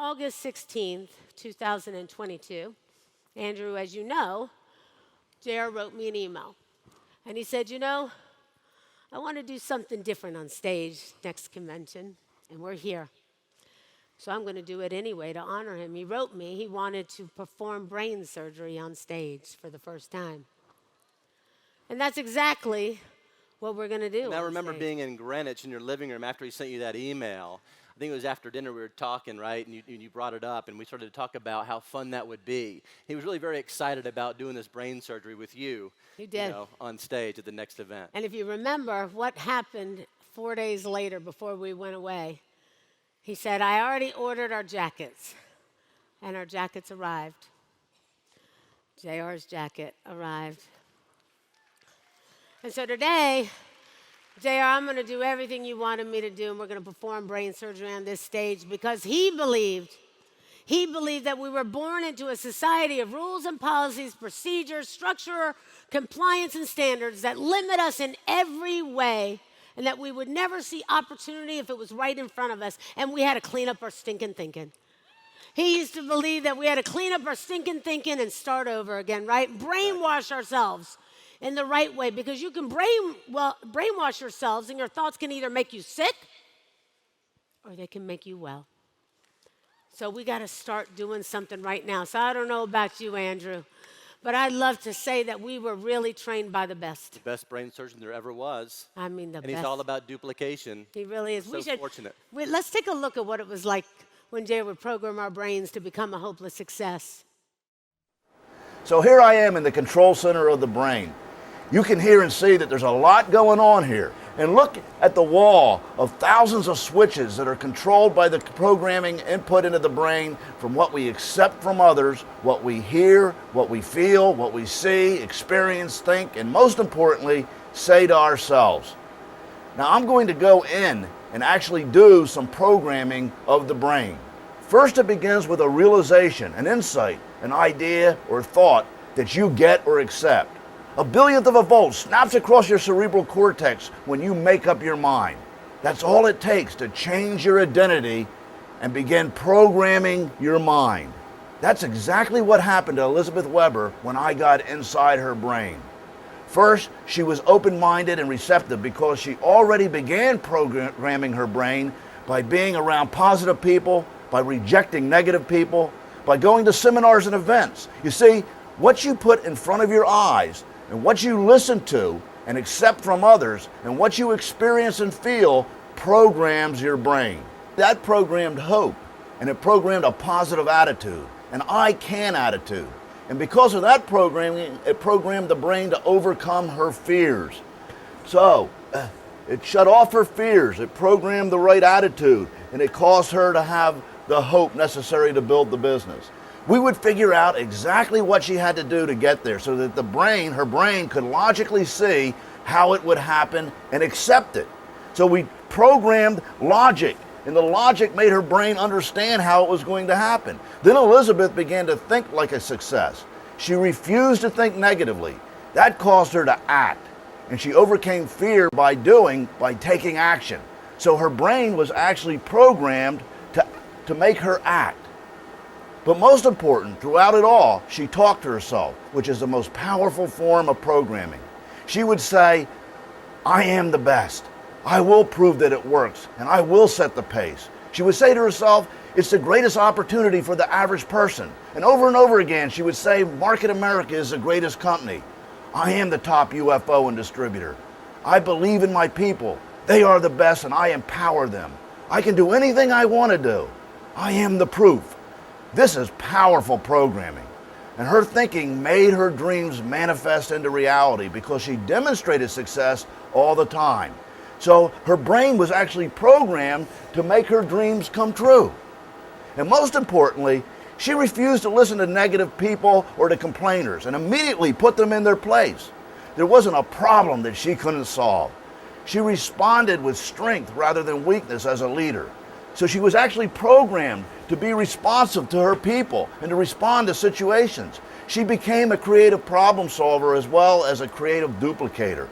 August 16th, 2022, Andrew, as you know, JR wrote me an email. And he said, I want to do something different on stage next convention, and we're here. So I'm going to do it anyway to honor him. He wrote me he wanted to perform brain surgery on stage for the first time. And that's exactly what we're going to do. And I remember being in Greenwich in your living room after he sent you that email. I think it was after dinner we were talking, right? And you brought it up, and we started to talk about how fun that would be. He was really very excited about doing this brain surgery with you. He did. On stage at the next event. And if you remember what happened 4 days later before we went away, he said, I already ordered our jackets, and our jackets arrived. JR's jacket arrived. And so today, JR, I'm going to do everything you wanted me to do, and we're going to perform brain surgery on this stage because he believed that we were born into a society of rules and policies, procedures, structure, compliance, and standards that limit us in every way, and that we would never see opportunity if it was right in front of us, and we had to clean up our stinking thinking. He used to believe that we had to clean up our stinking thinking and start over again, right? Brainwash ourselves in the right way, because you can brainwash yourselves, and your thoughts can either make you sick or they can make you well. So we got to start doing something right now. So I don't know about you, Andrew, but I'd love to say that we were really trained by the best. The best brain surgeon there ever was. I mean, the best. And he's all about duplication. He really is. Fortunate. Let's take a look at what it was like when Jay would program our brains to become a hopeless success. So here I am in the control center of the brain. You can hear and see that there's a lot going on here. And look at the wall of thousands of switches that are controlled by the programming input into the brain from what we accept from others, what we hear, what we feel, what we see, experience, think, and most importantly, say to ourselves. Now I'm going to go in and actually do some programming of the brain. First, it begins with a realization, an insight, an idea or thought that you get or accept. A billionth of a volt snaps across your cerebral cortex when you make up your mind. That's all it takes to change your identity and begin programming your mind. That's exactly what happened to Elizabeth Weber when I got inside her brain. First, she was open-minded and receptive because she already began programming her brain by being around positive people, by rejecting negative people, by going to seminars and events. You see, what you put in front of your eyes and what you listen to and accept from others and what you experience and feel programs your brain. That programmed hope, and it programmed a positive attitude, an I can attitude. And because of that programming, it programmed the brain to overcome her fears. So, it shut off her fears, it programmed the right attitude, and it caused her to have the hope necessary to build the business. We would figure out exactly what she had to do to get there so that her brain could logically see how it would happen and accept it. So we programmed logic, and the logic made her brain understand how it was going to happen. Then Elizabeth began to think like a success. She refused to think negatively. That caused her to act, and she overcame fear by taking action. So her brain was actually programmed to make her act. But most important, throughout it all, she talked to herself, which is the most powerful form of programming. She would say, I am the best. I will prove that it works, and I will set the pace. She would say to herself, it's the greatest opportunity for the average person. And over again, she would say, Market America is the greatest company. I am the top UFO and distributor. I believe in my people. They are the best, and I empower them. I can do anything I want to do. I am the proof. This is powerful programming, and her thinking made her dreams manifest into reality because she demonstrated success all the time. So her brain was actually programmed to make her dreams come true. And most importantly, she refused to listen to negative people or to complainers and immediately put them in their place. There wasn't a problem that she couldn't solve. She responded with strength rather than weakness as a leader. So she was actually programmed to be responsive to her people and to respond to situations. She became a creative problem solver as well as a creative duplicator.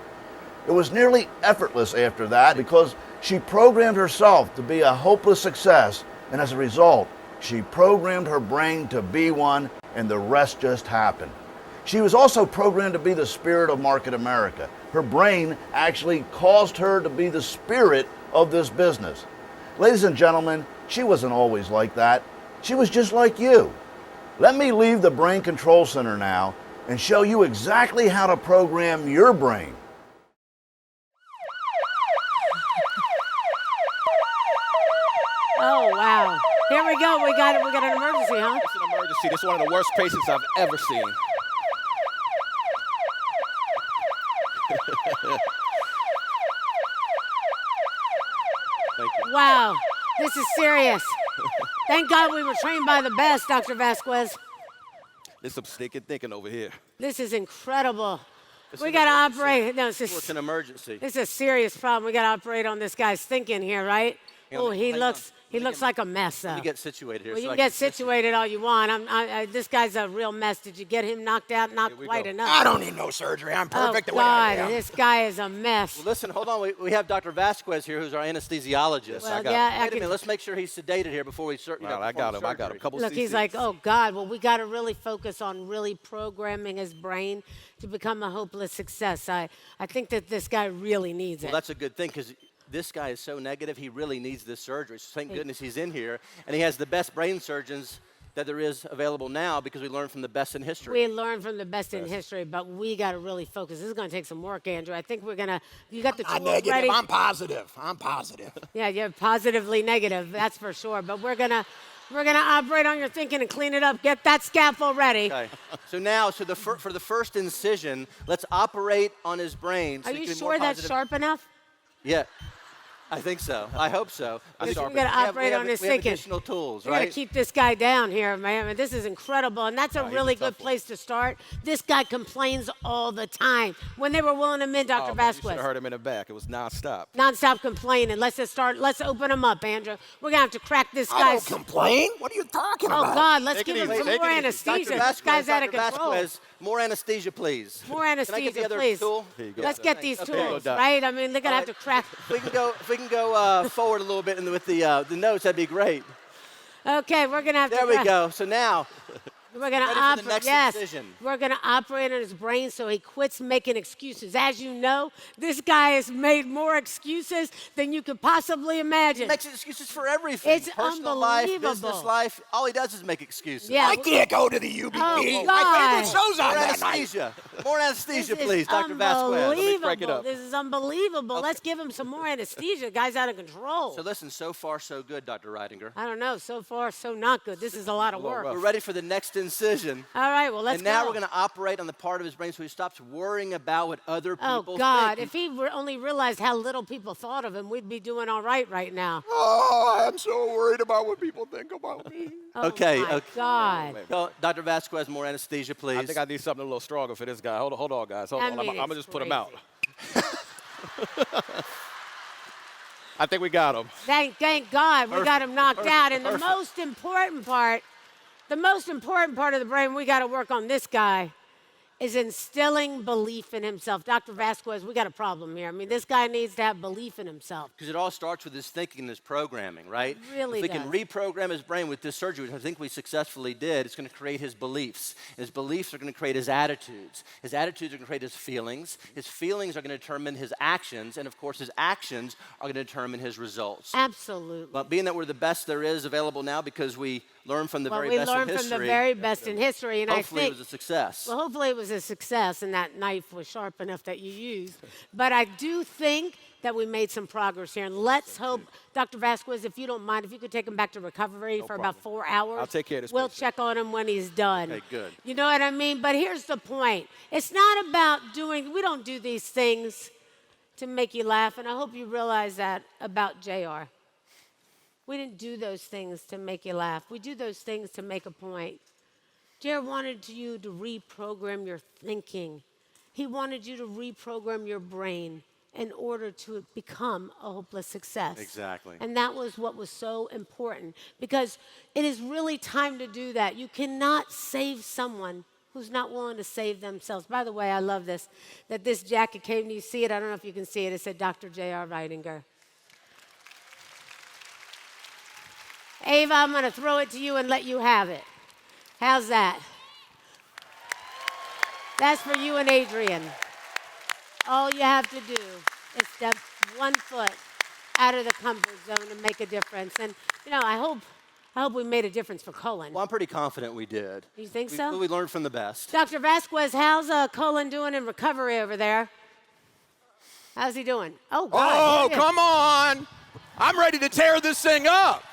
It was nearly effortless after that because she programmed herself to be a hopeless success, and as a result, She programmed her brain to be one, and the rest just happened. She was also programmed to be the spirit of Market America. Her brain actually caused her to be the spirit of this business. Ladies and gentlemen, she wasn't always like that. She was just like you. Let me leave the Brain Control Center now and show you exactly how to program your brain. Oh, wow. Here we go. We got an emergency, huh? It's an emergency. This is one of the worst patients I've ever seen. Thank you. Wow. This is serious. Thank God we were trained by the best, Dr. Vasquez. There's some stinking thinking over here. This is incredible. It's We an got to emergency. operate. No, Well, it's an emergency. this is a serious problem. We got to operate on this guy's thinking here, right? Hang on, Oh, he hang looks on. he Let me looks get- like a mess, though. Let me get situated here. Well, you so can I get situated all you want. This guy's a real mess. Did you get him knocked out? Not Here we quite go. enough. I don't need no surgery. I'm perfect Oh, the way I God, am. this guy is a mess. Well, listen, hold on. We have Dr. Vasquez here, who's our anesthesiologist. Well, got yeah, him. I Wait a can- minute. Let's make sure he's sedated here before we start. Well, I got him. I got him. Couple Look, he's CCs. like, oh, God, well, we got to really focus on really programming his brain to become a hopeless success. I think that this guy really needs it. Well, that's a good thing because this guy is so negative. He really needs this surgery. So thank goodness he's in here, and he has the best brain surgeons that there is available now because we learned from the best in history. We learned from the best in history, but we got to really focus. This is going to take some work, Andrew. I think we're going to, you got the Not tools negative. ready? I'm positive. I'm positive. Yeah, you're positively negative, that's for sure. But we're gonna operate on your thinking and clean it up. Get that scaffold ready. Okay. So now, for the first incision, let's operate on his brain. So Are he you can be more sure that's positive. sharp enough? Yeah. I think so. I hope so. We Because got to we have- operate on his we have thinking. additional tools, We got to right? keep this guy down here, man. I mean, this is incredible, and that's a he's really a tough good place to start. This guy complains all the time. When they were willing him in, Dr. Oh, man, you should Vasquez, have heard him in the back. It was nonstop. nonstop complaining. Let's just start. Let's open him up, Andrew. We're gonna have to crack this I guy's. don't complain. What are you talking Oh about? God, let's Take it give him easy, some take more it easy. anesthesia. Dr. This guy's out of Dr. control. Vasquez, more anesthesia, please. More Can I get anesthesia, the other please. tool? Here you go. Let's get these Okay. tools, Doc. right? I mean, they're gonna All have to right. crack. If we can go forward a little bit with the notes, that'd be great. Okay, we're gonna have to. There we go. So now, We're gonna Ready for the operate. next Yes, incision. we're gonna operate on his brain so he quits making excuses. As you know, this guy has made more excuses than you could possibly imagine. he makes excuses for everything. It's Personal life, business unbelievable. life. All he does is make excuses. Yeah. I can't go to the UBP. Oh, My God. favorite show's on More that night. anesthesia. More anesthesia, This is please, Dr. Vasquez. Unbelievable. break it up. This is unbelievable. Let's give him some more anesthesia. Guy's out of control. So listen, so far so good, Dr. Reidinger. I don't know. So far, so not good. This is a lot of little work. rough. We're ready for the next incision. All right, well, let's and now go. we're going to operate on the part of his brain so he stops worrying about what other people Oh, God. think. If he only realized how little people thought of him, we'd be doing all right now. Oh, I'm so worried about what people think about me. Oh, Okay, my okay. God. Go, Dr. Vasquez, more anesthesia, please. I think I need something a little stronger for this guy. Hold on, guys. Hold I on. mean, I'm going to it's just put him out. crazy. I think we got him. Thank God we got him knocked Perfect, out. And the perfect. most important part of the brain we got to work on this guy is instilling belief in himself. Dr. Vasquez, we got a problem here. I mean, this guy needs to have belief in himself. Because it all starts with his thinking and his programming, right? Really If we can does. reprogram his brain with this surgery, which I think we successfully did, it's going to create his beliefs. His beliefs are going to create his attitudes. His attitudes are going to create his feelings. His feelings are going to determine his actions. And of course, his actions are going to determine his results. Absolutely. But being that we're the best there is available now because we learned from the Well, very we best in learned history, from the very best in history, and hopefully I think it was a success. Well, hopefully it was a success and that knife was sharp enough that you used. But I do think that we made some progress here. And let's hope, Dr. Vasquez, if you don't mind, if you could take him back to recovery for about 4 hours. I'll take care of this We'll patient. check on him when he's done. Okay, good. You know what I mean? But here's the point. It's not about we don't do these things to make you laugh. And I hope you realize that about JR. We didn't do those things to make you laugh. We do those things to make a point. JR wanted you to reprogram your thinking. He wanted you to reprogram your brain in order to become a hopeless success. Exactly. And that was what was so important because it is really time to do that. You cannot save someone who's not willing to save themselves. By the way, I love this, that this jacket came, you see it? I don't know if you can see it. It said Dr. J.R. Reidinger. Ava, I'm going to throw it to you and let you have it. How's that? That's for you and Adrian. All you have to do is step 1 foot out of the comfort zone and make a difference. And, I hope we made a difference for Colin. Well, I'm pretty confident we did. You think so? We learned from the best. Dr. Vasquez, how's Colin doing in recovery over there? How's he doing? Oh, God. Oh, yeah. come on. I'm ready to tear this thing up.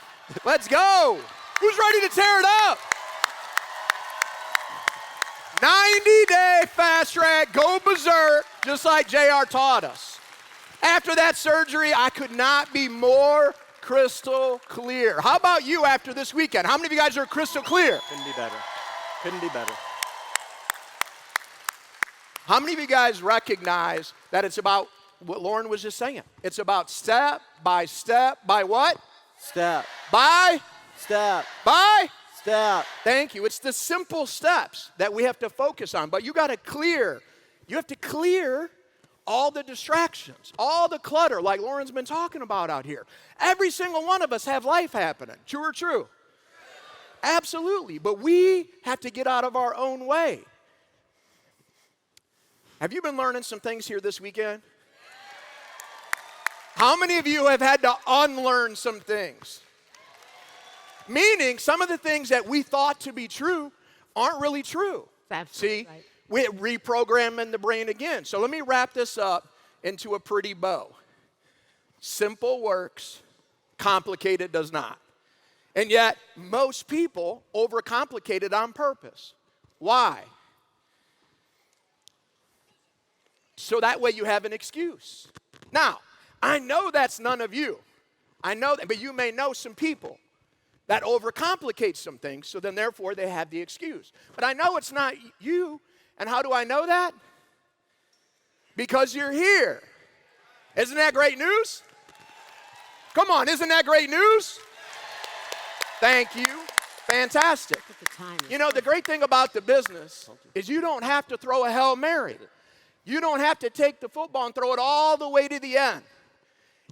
Let's go. Who's ready to tear it up? 90-day fast track, go berserk, just like JR taught us. After that surgery, I could not be more crystal clear. How about you after this weekend? How many of you guys are crystal clear? Couldn't be better. Couldn't be better. How many of you guys recognize that it's about what Loren was just saying? It's about step by what? Step. By? Step. By? Step. Thank you. It's the simple steps that we have to focus on. But you have to clear all the distractions, all the clutter like Loren's been talking about out here. Every single one of us have life happening. True or true? Absolutely. But we have to get out of our own way. Have you been learning some things here this weekend? How many of you have had to unlearn some things? Meaning some of the things that we thought to be true aren't really true. Absolutely See, right. we're reprogramming the brain again. So let me wrap this up into a pretty bow. Simple works, complicated does not. And yet, most people overcomplicate it on purpose. Why? So that way you have an excuse. Now, I know that's none of you. I know that, but you may know some people that overcomplicate some things, so then therefore they have the excuse. But I know it's not you. And how do I know that? Because you're here. Isn't that great news? Come on, isn't that great news? Thank you. Fantastic. Look at the time. You know, the great thing about the business is you don't have to throw a Hail Mary. You don't have to take the football and throw it all the way to the end.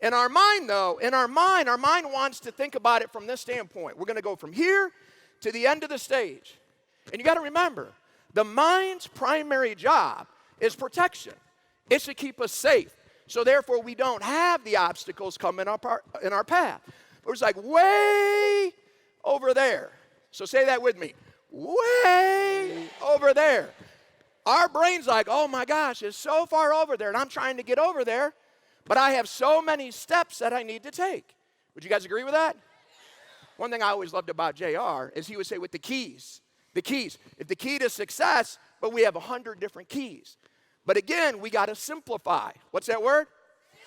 In our mind, though, our mind wants to think about it from this standpoint. We're going to go from here to the end of the stage. And you got to remember, the mind's primary job is protection. It's to keep us safe. So therefore, we don't have the obstacles come in our path. But it's like way over there. So say that with me. Way over there. Our brain's like, oh my gosh, it's so far over there, and I'm trying to get over there, but I have so many steps that I need to take. Would you guys agree with that? One thing I always loved about JR is he would say with the keys. If the key to success, but we have 100 different keys. But again, we got to simplify. What's that word?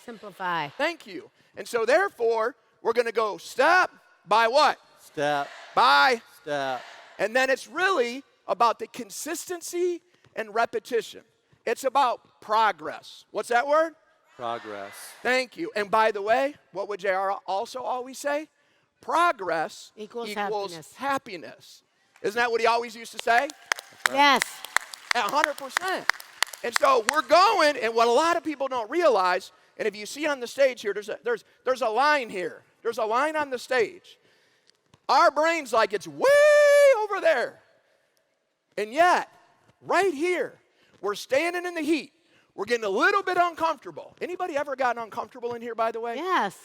Simplify. Thank you. And so therefore, we're going to go step by what? Step. By. Step. And then it's really about the consistency and repetition. It's about progress. What's that word? Progress. Thank you. And by the way, what would JR also always say? Progress Equals happiness. Isn't that what he always used to say? Yes. 100%. And so we're going, and what a lot of people don't realize, and if you see on the stage here, there's a line here. There's a line on the stage. Our brain's like it's way over there. And yet, right here, we're standing in the heat. We're getting a little bit uncomfortable. Anybody ever gotten uncomfortable in here, by the way? Yes.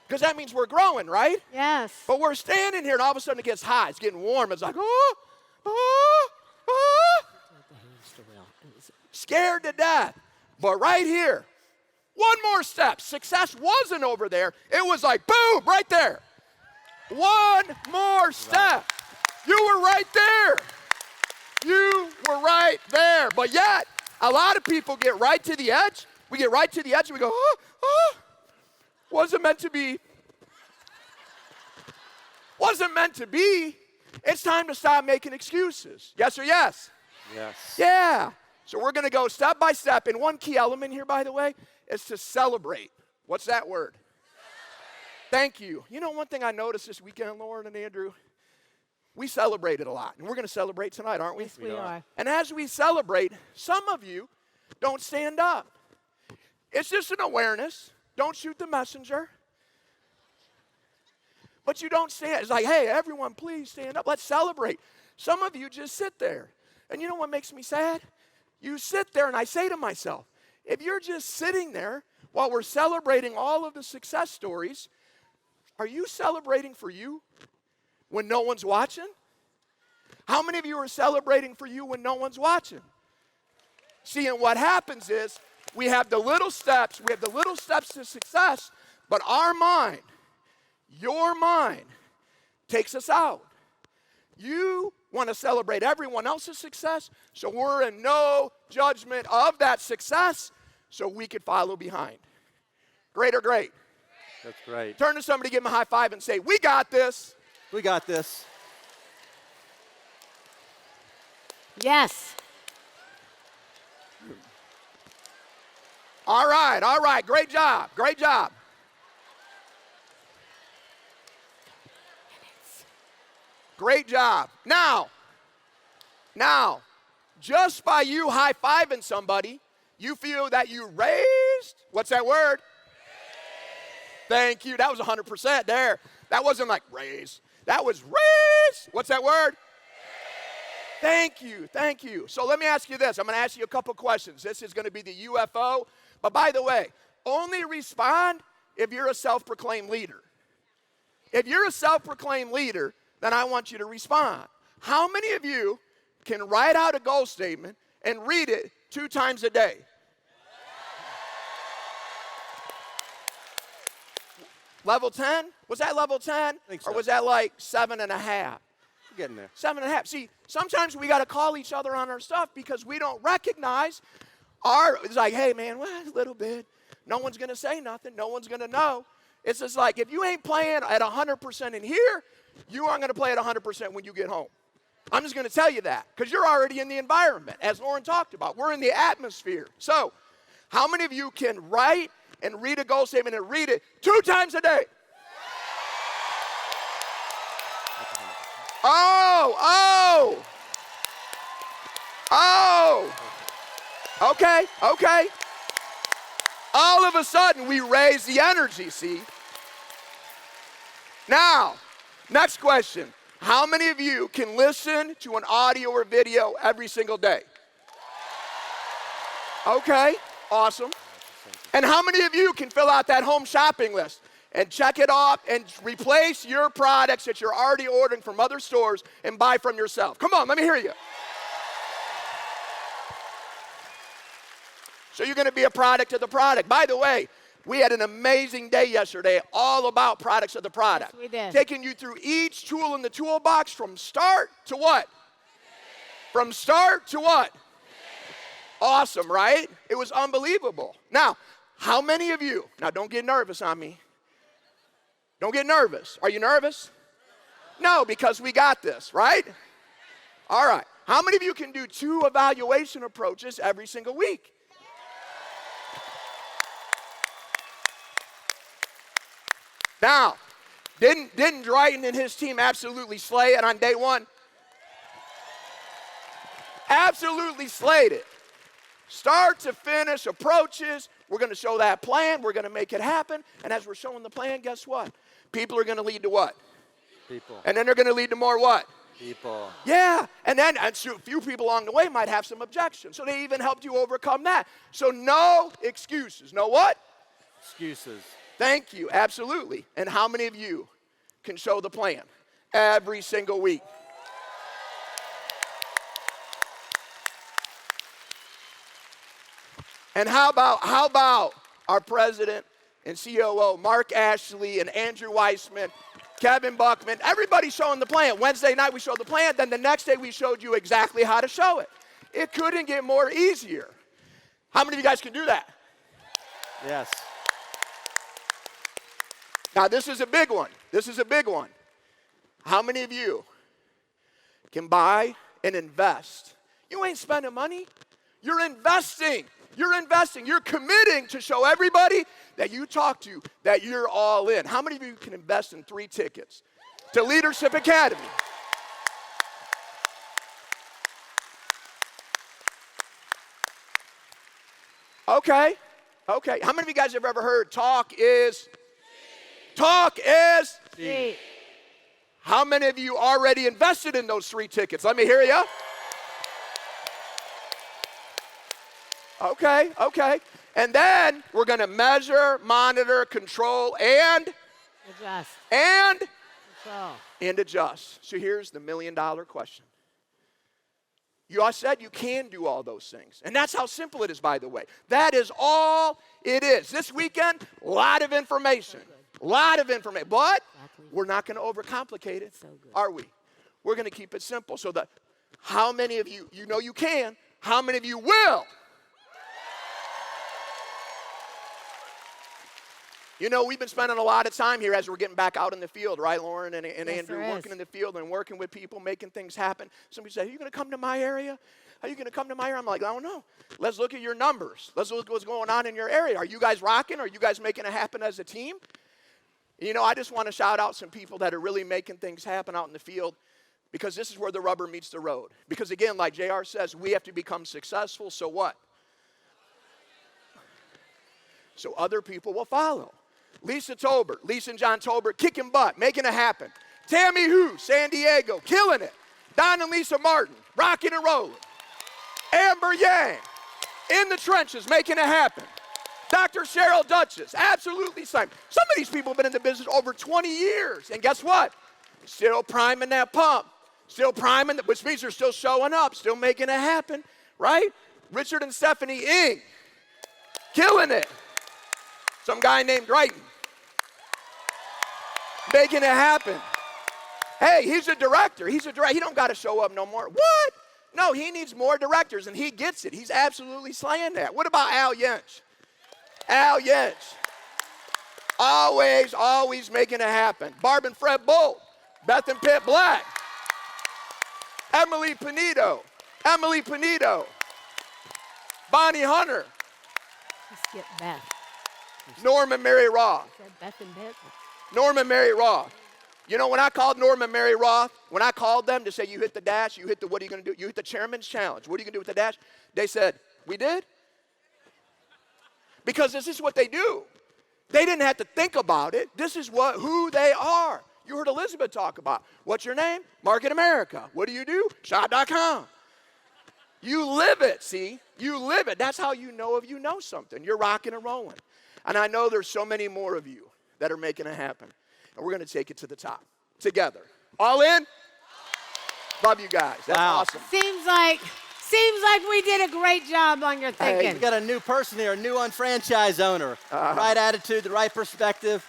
Because that means we're growing, right? Yes. But we're standing here, and all of a sudden it gets hot. It's getting warm. It's like, oh, oh, oh. Scared to death. But right here, one more step. Success wasn't over there. It was like, boom, right there. One more step. You were right there. You were right there. But yet, a lot of people get right to the edge. We get right to the edge and we go, oh, oh. Wasn't meant to be. Wasn't meant to be. It's time to stop making excuses. Yes or yes? Yes. Yeah. So we're going to go step by step. And one key element here, by the way, is to celebrate. What's that word? Thank you. You know, one thing I noticed this weekend, Loren and Andrew, we celebrated a lot. And we're going to celebrate tonight, aren't we? Yes, we are. And as we celebrate, some of you don't stand up. It's just an awareness. Don't shoot the messenger. But you don't stand. It's like, hey, everyone, please stand up. Let's celebrate. Some of you just sit there. And you know what makes me sad? You sit there, and I say to myself, if you're just sitting there while we're celebrating all of the success stories, are you celebrating for you when no one's watching? How many of you are celebrating for you when no one's watching? See, and what happens is we have the little steps to success, but our mind, your mind, takes us out. You want to celebrate everyone else's success, so we're in no judgment of that success, so we could follow behind. Great or great? That's great. Turn to somebody, give them a high five, and say, we got this. We got this. Yes. All right, great job, great job. Great job. Now, just by you high-fiving somebody, you feel that you raised, what's that word? Thank you, that was 100% there. That wasn't like raise, that was raise. What's that word? Thank you. So let me ask you this. I'm going to ask you a couple questions. This is going to be the UFO. But by the way, only respond if you're a self-proclaimed leader. If you're a self-proclaimed leader, then I want you to respond. How many of you can write out a goal statement and read it 2 times a day? Level 10? Was that level 10? I think so. Or was that like 7.5? We're getting there. 7.5. See, sometimes we got to call each other on our stuff because we don't recognize it's like, hey, man, well, a little bit. No one's going to say nothing. No one's going to know. It's just like, if you ain't playing at 100% in here, you aren't going to play at 100% when you get home. I'm just going to tell you that because you're already in the environment, as Loren talked about. We're in the atmosphere. So, how many of you can write and read a goal statement and read it 2 times a day? Oh. Okay. All of a sudden, we raise the energy, see? Now, next question. How many of you can listen to an audio or video every single day? Okay, awesome. And how many of you can fill out that home shopping list and check it off and replace your products that you're already ordering from other stores and buy from yourself? Come on, let me hear you. So you're going to be a product of the product. By the way, we had an amazing day yesterday all about products of the product. Yes, we did. Taking you through each tool in the toolbox from start to what? From start to what? Awesome, right? It was unbelievable. Now, how many of you, now don't get nervous on me. Don't get nervous. Are you nervous? No, because we got this, right? All right. How many of you can do 2 evaluation approaches every single week? Now, didn't Dryden and his team absolutely slay it on day 1? Absolutely slayed it. Start to finish approaches. We're going to show that plan. We're going to make it happen. And as we're showing the plan, guess what? People are going to lead to what? People. And then they're going to lead to more what? People. Yeah. And then a few people along the way might have some objections. So they even helped you overcome that. So no excuses. No what? Excuses. Thank you, absolutely. And how many of you can show the plan every single week? And how about our president and COO, Mark Ashley and Andrew Weissman, Kevin Buckman, everybody showing the plan. Wednesday night we showed the plan, then the next day we showed you exactly how to show it. It couldn't get more easier. How many of you guys can do that? Yes. Now, this is a big one. How many of you can buy and invest? You ain't spending money. You're investing. You're committing to show everybody that you talk to that you're all in. How many of you can invest in 3 tickets to Leadership Academy? Okay. How many of you guys have ever heard talk is? See. How many of you already invested in those 3 tickets? Let me hear you. Okay, okay. And then we're going to measure, monitor, control, and Adjust. and Control. adjust. So here's the $1 million question. You all said you can do all those things. And that's how simple it is, by the way. That is all it is. This weekend, a lot of information. A lot of information. But we're not going to overcomplicate it, are we? We're going to keep it simple. So that how many of you, you know you can, how many of you will? You know, we've been spending a lot of time here as we're getting back out in the field, right, Loren and Andrew, working in the field and working with people, making things happen. Somebody said, are you going to come to my area? Are you going to come to my area? I'm like, I don't know. Let's look at your numbers. Let's look at what's going on in your area. Are you guys rocking? Are you guys making it happen as a team? You know, I just want to shout out some people that are really making things happen out in the field, because this is where the rubber meets the road. Because again, like JR says, we have to become successful, so what? So other people will follow. Lisa and John Tolbert, kicking butt, making it happen. Tammy Hu, San Diego, killing it. Don and Lisa Martin, rocking and rolling. Amber Yang, in the trenches, making it happen. Dr. Cheryl Duchess, absolutely same. Some of these people have been in the business over 20 years, and guess what? Still priming that pump, still priming, which means they're still showing up, still making it happen, right? Richard and Stephanie Ng, killing it. Some guy named Drayton, making it happen. Hey, he's a director. He don't got to show up no more. What? No, he needs more directors, and he gets it. He's absolutely slaying that. What about Al Yench? Al Yench. Always making it happen. Barb and Fred Bull. Beth and Pitt Black. Emily Panito. Bonnie Hunter. Skip Beth. Norman Mary Roth. Said Beth and Beth. Norman Mary Roth. You know, when I called Norman Mary Roth, when I called them to say, you hit the dash, you hit the, what are you going to do? You hit the chairman's challenge. What are you going to do with the dash? They said, we did? Because this is what they do. They didn't have to think about it. This is who they are. You heard Elizabeth talk about. What's your name? Market America. What do you do? Shop.com. You live it, see? You live it. That's how you know if you know something. You're rocking and rolling. And I know there's so many more of you that are making it happen. And we're going to take it to the top together. All in? Love you guys. That's awesome. Seems like we did a great job on your thinking. We got a new person here, a new unfranchised owner. Right attitude, the right perspective,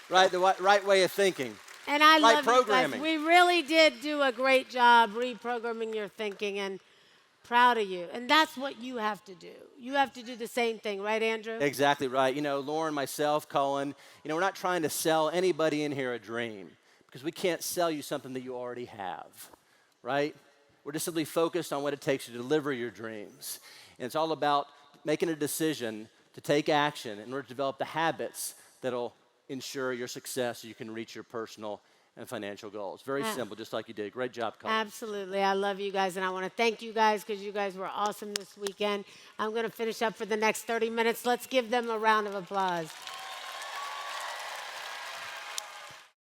the right way of thinking. And I love programming. you guys. We really did do a great job reprogramming your thinking, and proud of you. And that's what you have to do. You have to do the same thing, right, Andrew? Exactly right. You know, Loren, myself, Cullen, we're not trying to sell anybody in here a dream, because we can't sell you something that you already have, right? We're just simply focused on what it takes to deliver your dreams. And it's all about making a decision to take action in order to develop the habits that'll ensure your success so you can reach your personal and financial goals. Very simple, just like you did. Great job, Cullen. Absolutely. I love you guys, and I want to thank you guys because you guys were awesome this weekend. I'm going to finish up for the next 30 minutes. Let's give them a round of applause.